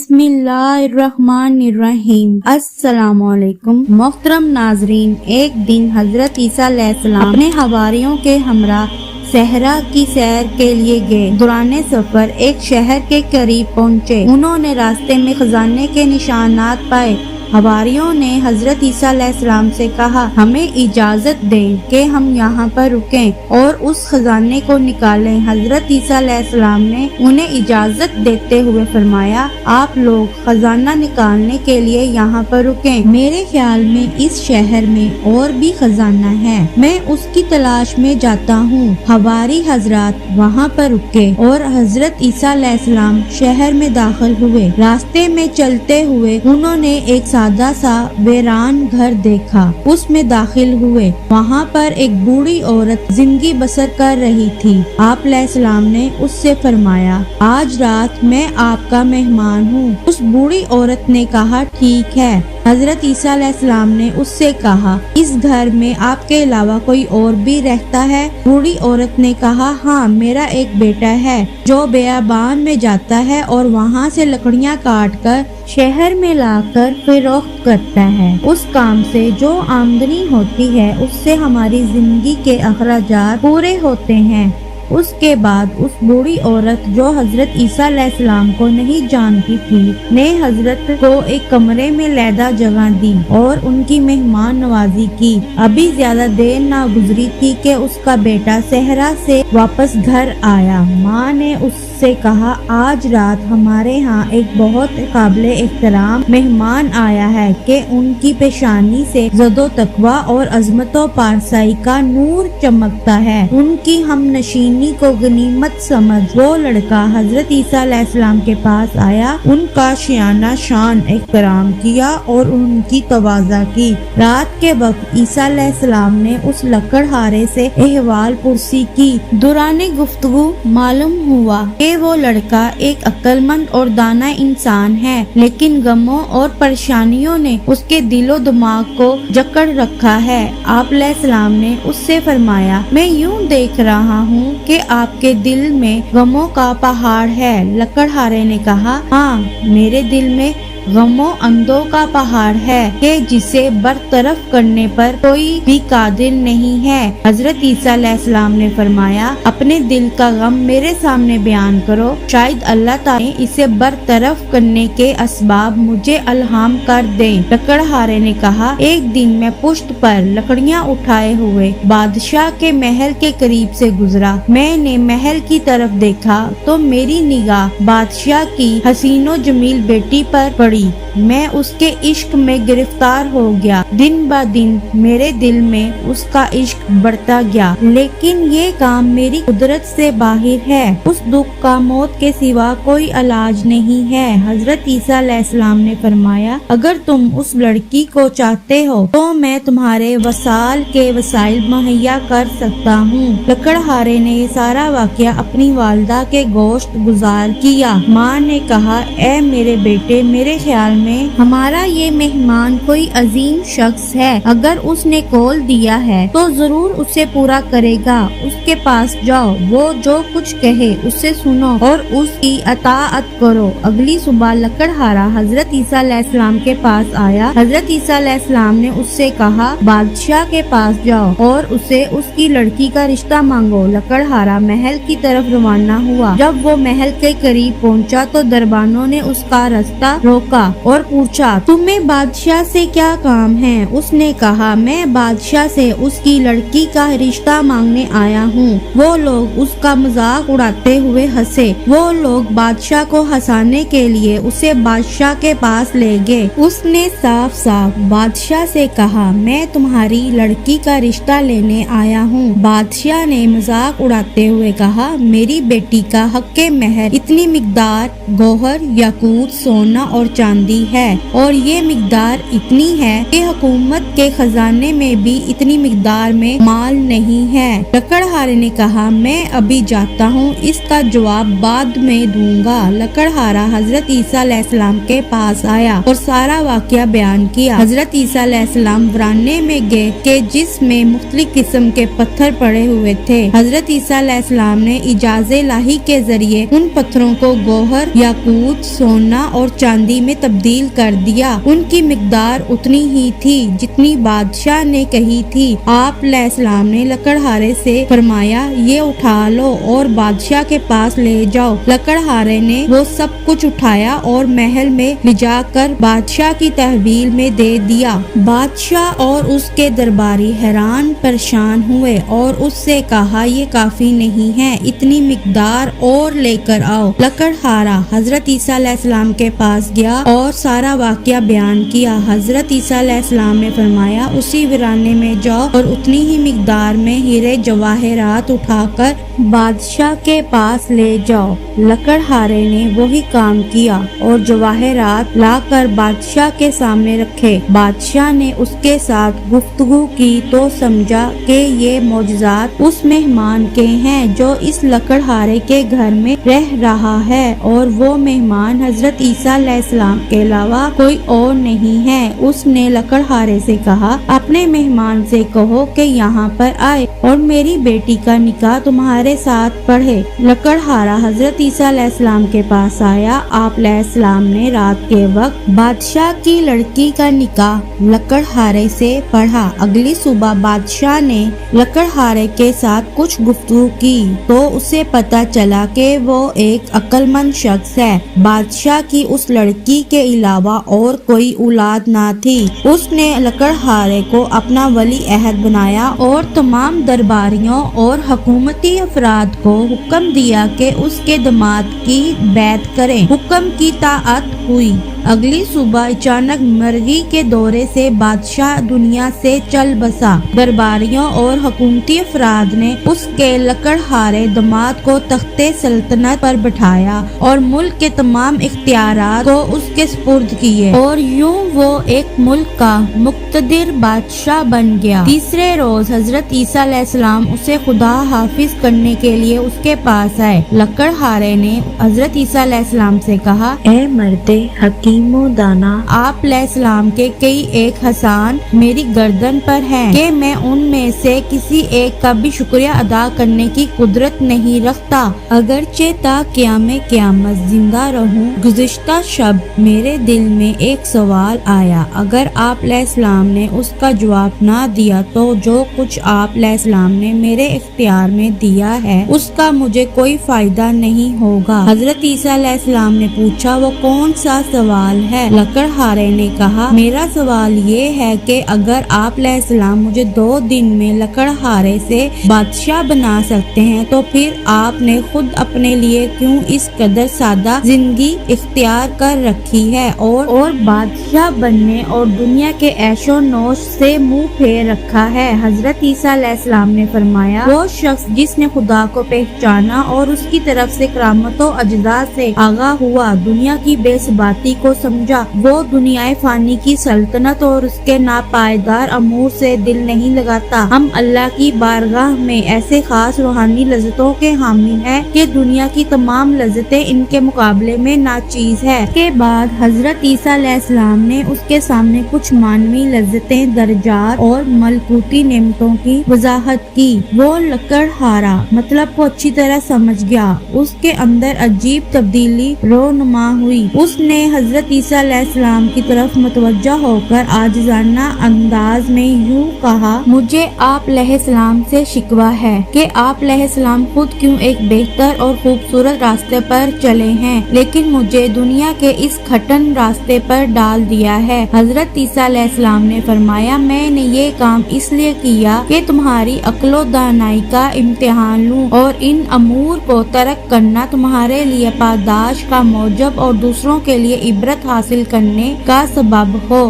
بسم اللہ الرحمن الرحیم۔ السلام علیکم محترم ناظرین، ایک دن حضرت عیسیٰ علیہ السلام اپنے حواریوں کے ہمراہ صحرا کی سیر کے لیے گئے۔ دوران سفر ایک شہر کے قریب پہنچے۔ انہوں نے راستے میں خزانے کے نشانات پائے۔ حواریوں نے حضرت عیسیٰ علیہ السلام سے کہا، ہمیں اجازت دیں کہ ہم یہاں پر رکیں اور اس خزانے کو نکالیں۔ حضرت عیسیٰ علیہ السلام نے انہیں اجازت دیتے ہوئے فرمایا، آپ لوگ خزانہ نکالنے کے لیے یہاں پر رکیں۔ میرے خیال میں اس شہر میں اور بھی خزانہ ہے، میں اس کی تلاش میں جاتا ہوں۔ حواری حضرات وہاں پر رکے اور حضرت عیسیٰ علیہ السلام شہر میں داخل ہوئے۔ راستے میں چلتے ہوئے انہوں نے ایک سادہ سا ویران گھر دیکھا، اس میں داخل ہوئے۔ وہاں پر ایک بوڑھی عورت زندگی بسر کر رہی تھی۔ آپ علیہ السلام نے اس سے فرمایا، آج رات میں آپ کا مہمان ہوں۔ اس بوڑھی عورت نے کہا، ٹھیک ہے۔ حضرت عیسیٰ علیہ السلام نے اس سے کہا، اس گھر میں آپ کے علاوہ کوئی اور بھی رہتا ہے؟ بوڑھی عورت نے کہا، ہاں، میرا ایک بیٹا ہے جو بیابان میں جاتا ہے اور وہاں سے لکڑیاں کاٹ کر شہر میں لا کر فروخت کرتا ہے۔ اس کام سے جو آمدنی ہوتی ہے اس سے ہماری زندگی کے اخراجات پورے ہوتے ہیں۔ اس کے بعد اس بوڑھی عورت جو حضرت عیسیٰ علیہ السلام کو نہیں جانتی تھی نے حضرت کو ایک کمرے میں علیحدہ جگہ دی اور ان کی مہمان نوازی کی۔ ابھی زیادہ دیر نہ گزری تھی کہ اس کا بیٹا صحرا سے واپس گھر آیا۔ ماں نے اس سے کہا، آج رات ہمارے ہاں ایک بہت قابل احترام مہمان آیا ہے کہ ان کی پیشانی سے زد و تقویٰ اور عظمت و پارسائی کا نور چمکتا ہے۔ ان کی ہم نشینی کو غنیمت سمجھ وہ لڑکا حضرت عیسیٰ علیہ السلام کے پاس آیا، ان کا شانہ شان احترام کیا اور ان کی تواضع کی۔ رات کے وقت عیسیٰ علیہ السلام نے اس لکڑہارے سے احوال پرسی کی۔ دوران گفتگو معلوم ہوا کہ وہ لڑکا ایک عقل مند اور دانا انسان ہے، لیکن غموں اور پریشانیوں نے اس کے دل و دماغ کو جکڑ رکھا ہے۔ آپ علیہ السلام نے اس سے فرمایا، میں یوں دیکھ رہا ہوں کہ آپ کے دل میں غموں کا پہاڑ ہے۔ لکڑہارے نے کہا، ہاں، میرے دل میں غموں اندوں کا پہاڑ ہے کہ جسے برطرف کرنے پر کوئی بھی قادر نہیں ہے۔ حضرت عیسیٰ علیہ السلام نے فرمایا، اپنے دل کا غم میرے سامنے بیان کرو، شاید اللہ تعالی اسے برطرف کرنے کے اسباب مجھے الہام کر دیں۔ لکڑہارے نے کہا، ایک دن میں پشت پر لکڑیاں اٹھائے ہوئے بادشاہ کے محل کے قریب سے گزرا۔ میں نے محل کی طرف دیکھا تو میری نگاہ بادشاہ کی حسین و جمیل بیٹی پر پڑی۔ میں اس کے عشق میں گرفتار ہو گیا۔ دن بہ دن میرے دل میں اس کا عشق بڑھتا گیا، لیکن یہ کام میری قدرت سے باہر ہے۔ اس دکھ کا موت کے سوا کوئی علاج نہیں ہے۔ حضرت عیسیٰ علیہ السلام نے فرمایا، اگر تم اس لڑکی کو چاہتے ہو تو میں تمہارے وصال کے وسائل مہیا کر سکتا ہوں۔ لکڑہارے نے یہ سارا واقعہ اپنی والدہ کے گوشت گزار کیا۔ ماں نے کہا، اے میرے بیٹے، میرے خیال میں ہمارا یہ مہمان کوئی عظیم شخص ہے۔ اگر اس نے قول دیا ہے تو ضرور اسے پورا کرے گا۔ اس کے پاس جاؤ، وہ جو کچھ کہے اسے سنو اور اس کی اطاعت کرو۔ اگلی صبح لکڑہارا حضرت عیسیٰ علیہ السلام کے پاس آیا۔ حضرت عیسیٰ علیہ السلام نے اس سے کہا، بادشاہ کے پاس جاؤ اور اسے اس کی لڑکی کا رشتہ مانگو۔ لکڑہارا محل کی طرف روانہ ہوا۔ جب وہ محل کے قریب پہنچا تو دربانوں نے اس کا راستہ روکا اور پوچھا، تمہیں بادشاہ سے کیا کام ہے؟ اس نے کہا، میں بادشاہ سے اس کی لڑکی کا رشتہ مانگنے آیا ہوں۔ وہ لوگ اس کا مذاق اڑاتے ہوئے ہنسے۔ وہ لوگ بادشاہ کو ہنسانے کے لیے اسے بادشاہ کے پاس لے گئے۔ اس نے صاف صاف بادشاہ سے کہا، میں تمہاری لڑکی کا رشتہ لینے آیا ہوں۔ بادشاہ نے مذاق اڑاتے ہوئے کہا، میری بیٹی کا حق مہر اتنی مقدار گوہر، یاقوت، سونا اور چاندی ہے اور یہ مقدار اتنی ہے کہ حکومت کے خزانے میں بھی اتنی مقدار میں مال نہیں ہے۔ لکڑہارے نے کہا میں ابھی جاتا ہوں، اس کا جواب بعد میں دوں گا۔ لکڑہارا حضرت عیسیٰ علیہ السلام کے پاس آیا اور سارا واقعہ بیان کیا۔ حضرت عیسیٰ علیہ السلام ورانے میں گئے کہ جس میں مختلف قسم کے پتھر پڑے ہوئے تھے۔ حضرت عیسیٰ علیہ السلام نے اجازت الہی کے ذریعے ان پتھروں کو گوہر، یاقوت، سونا اور چاندی میں تبدیل کر دیا۔ ان کی مقدار اتنی ہی تھی جتنی بادشاہ نے کہی تھی۔ آپ علیہ السلام نے لکڑہارے سے فرمایا یہ اٹھا لو اور بادشاہ کے پاس لے جاؤ۔ لکڑہارے نے وہ سب کچھ اٹھایا اور محل میں لے جا کر بادشاہ کی تحویل میں دے دیا۔ بادشاہ اور اس کے درباری حیران پریشان ہوئے اور اس سے کہا یہ کافی نہیں ہے، اتنی مقدار اور لے کر آؤ۔ لکڑہارا حضرت عیسیٰ علیہ السلام کے پاس گیا اور سارا واقعہ بیان کیا۔ حضرت عیسیٰ علیہ السلام نے فرمایا اسی ویرانے میں جاؤ اور اتنی ہی مقدار میں ہیرے جواہرات اٹھا کر بادشاہ کے پاس لے جاؤ۔ لکڑہارے نے وہی کام کیا اور جواہرات لا کر بادشاہ کے سامنے رکھے۔ بادشاہ نے اس کے ساتھ گفتگو کی تو سمجھا کہ یہ معجزات اس مہمان کے ہیں جو اس لکڑہارے کے گھر میں رہ رہا ہے اور وہ مہمان حضرت عیسیٰ علیہ السلام کے علاوہ کوئی اور نہیں ہے۔ اس نے لکڑہارے سے کہا اپنے مہمان سے کہو کہ یہاں پر آئے اور میری بیٹی کا نکاح تمہارے ساتھ پڑھے۔ لکڑہارا حضرت عیسیٰ علیہ السلام کے پاس آیا۔ آپ علیہ السلام نے رات کے وقت بادشاہ کی لڑکی کا نکاح لکڑہارے سے پڑھا۔ اگلی صبح بادشاہ نے لکڑہارے کے ساتھ کچھ گفتگو کی تو اسے پتا چلا کہ وہ ایک عقل مند شخص ہے۔ بادشاہ کی اس لڑکی کے علاوہ اور کوئی اولاد نہ تھی۔ اس نے لکڑہارے کو اپنا ولی عہد بنایا اور تمام درباریوں اور حکومتی افراد کو حکم دیا کہ اس کے داماد کی بیعت کریں۔ حکم کی اطاعت ہوئی۔ اگلی صبح اچانک مرگی کے دورے سے بادشاہ دنیا سے چل بسا۔ درباریوں اور حکومتی افراد نے اس کے لکڑہارے داماد کو تخت سلطنت پر بٹھایا اور ملک کے تمام اختیارات کو اس کے سپرد کیے اور یوں وہ ایک ملک کا مقتدر بادشاہ بن گیا۔ تیسرے روز حضرت عیسیٰ علیہ السلام اسے خدا حافظ کرنے کے لیے اس کے پاس آئے۔ لکڑہارے نے حضرت عیسیٰ علیہ السلام سے کہا اے مرد حکیم و دانا، آپ علیہ السلام کے کئی ایک حسان میری گردن پر ہیں کہ میں ان میں سے کسی ایک کا بھی شکریہ ادا کرنے کی قدرت نہیں رکھتا، اگرچہ تا قیام قیامت زندہ رہوں۔ گزشتہ شب میرے دل میں ایک سوال آیا، اگر آپ علیہ السلام نے اس کا جواب نہ دیا تو جو کچھ آپ علیہ السلام نے میرے اختیار میں دیا ہے اس کا مجھے کوئی فائدہ نہیں ہوگا۔ حضرت عیسیٰ علیہ السلام نے پوچھا وہ کون سا سوال ہے؟ لکڑہارے نے کہا میرا سوال یہ ہے کہ اگر آپ علیہ السلام مجھے 2 دن میں لکڑہارے سے بادشاہ بنا سکتے ہیں تو پھر آپ نے خود اپنے لیے کیوں اس قدر سادہ زندگی اختیار کر رکھی ہے اور بادشاہ بننے اور دنیا کے عیش و نوش سے منہ پھیر رکھا ہے؟ حضرت عیسیٰ علیہ السلام نے فرمایا وہ شخص جس نے خدا کو پہچانا اور اس کی طرف سے کرامت و اجزا سے آگاہ ہوا، دنیا کی بے ثباتی کو سمجھا، وہ دنیا فانی کی سلطنت اور اس کے ناپائیدار امور سے دل نہیں لگاتا۔ ہم اللہ کی بارگاہ میں ایسے خاص روحانی لذتوں کے حامی ہیں کہ دنیا کی تمام لذتیں ان کے مقابلے میں ناچیز ہے۔ اس کے بعد حضرت عیسیٰ علیہ السلام نے اس کے سامنے کچھ مانوی لذتیں، درجات اور ملکوتی نعمتوں کی وضاحت کی۔ وہ لکڑہارا مطلب کو اچھی طرح سمجھ گیا۔ اس کے اندر عجیب تبدیلی رونما ہوئی۔ اس نے حضرت عیسیٰ علیہ السلام کی طرف متوجہ ہو کر عاجزانہ انداز میں یوں کہا مجھے آپ علیہ السلام سے شکوہ ہے کہ آپ علیہ السلام خود کیوں ایک بہتر اور خوبصورت راستے پر چلے ہیں لیکن مجھے دنیا کے اس کھٹن راستے پر ڈال دیا ہے۔ حضرت عیسیٰ علیہ السلام نے فرمایا میں نے یہ کام اس لیے کیا کہ تمہاری عقل و دانائی کا امتحان لوں اور ان امور کو ترک کرنا تمہارے لیے پاداش کا موجب اور دوسروں کے لیے عبرت حاصل کرنے کا سبب ہو۔